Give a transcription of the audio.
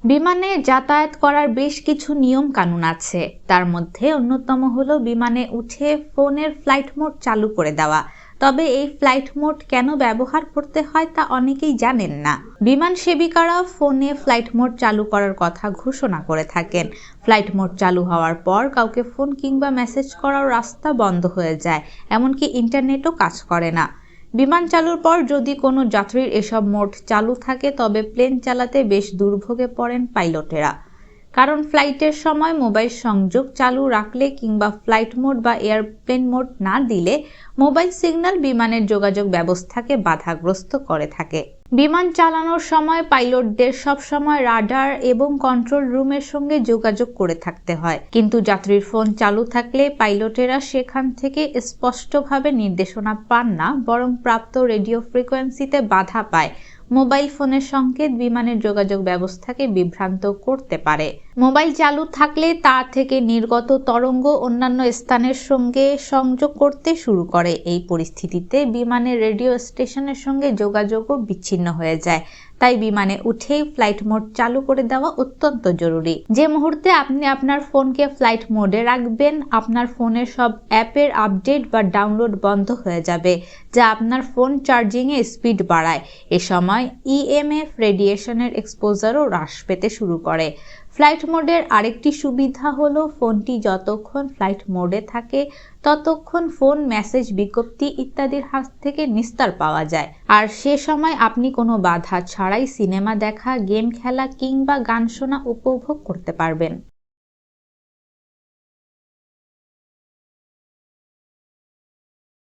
বিমানে যাতায়াত করার বেশ কিছু নিয়ম কানুন আছে। তার মধ্যে অন্যতম হলো বিমানে উঠে ফোনের ফ্লাইট মোড চালু করে দেওয়া। তবে এই ফ্লাইট মোড কেন ব্যবহার করতে হয় তা অনেকেই জানেন না। বিমান সেবিকারা ফোনে ফ্লাইট মোড চালু করার কথা ঘোষণা করে থাকেন। ফ্লাইট মোড চালু হওয়ার পর কাউকে ফোন কিংবা মেসেজ করার রাস্তা বন্ধ হয়ে যায়, এমনকি ইন্টারনেটও কাজ করে না। বিমান চালুর পর যদি কোনো যাত্রীর এসব মোড চালু থাকে তবে প্লেন চালাতে বেশ দুর্ভোগে পড়েন পাইলটেরা। কারণ ফ্লাইটের সময় মোবাইল সংযোগ চালু রাখলে কিংবা ফ্লাইট মোড বা এয়ারপ্লেন মোড না দিলে মোবাইল সিগন্যাল বিমানের যোগাযোগ ব্যবস্থাকে বাধাগ্রস্ত করে থাকে। বিমান চালানোর সময় পাইলটদের সবসময় রাডার এবং কন্ট্রোল রুমের সঙ্গে যোগাযোগ করে থাকতে হয়, কিন্তু যাত্রীর ফোন চালু থাকলে পাইলটেরা সেখান থেকে স্পষ্টভাবে নির্দেশনা পান না, বরং প্রাপ্ত রেডিও ফ্রিকোয়েন্সিতে বাধা পায়। মোবাইল ফোনের সংকেত বিমানের যোগাযোগ ব্যবস্থাকে বিভ্রান্ত করতে পারে। মোবাইল চালু থাকলে তা থেকে নির্গত তরঙ্গ অন্যান্য স্থানের সঙ্গে সংযোগ করতে শুরু করে। এই পরিস্থিতিতে বিমানের রেডিও স্টেশনের সঙ্গে যোগাযোগও বিচ্ছিন্ন হয়ে যায়। তাই বিমানে উঠেই ফ্লাইট মোড চালু করে দেওয়া অত্যন্ত জরুরি। যে মুহূর্তে আপনি আপনার ফোনকে ফ্লাইট মোডে রাখবেন, আপনার ফোনের সব অ্যাপের আপডেট বা ডাউনলোড বন্ধ হয়ে যাবে, যা আপনার ফোন চার্জিংয়ে স্পিড বাড়ায়। এ সময় ইএমএফ রেডিয়েশনের এক্সপোজারও হ্রাস পেতে শুরু করে। ফ্লাইট মোডের আরেকটি সুবিধা হলো ফোনটি যতক্ষণ ফ্লাইট মোডে থাকে ততক্ষণ ফোন, মেসেজ, বিজ্ঞপ্তি ইত্যাদির হাত থেকে নিস্তার পাওয়া যায়। আর সে সময় আপনি কোনো বাধা ছাড়াই সিনেমা দেখা, গেম খেলা কিংবা গান শোনা উপভোগ করতে পারবেন।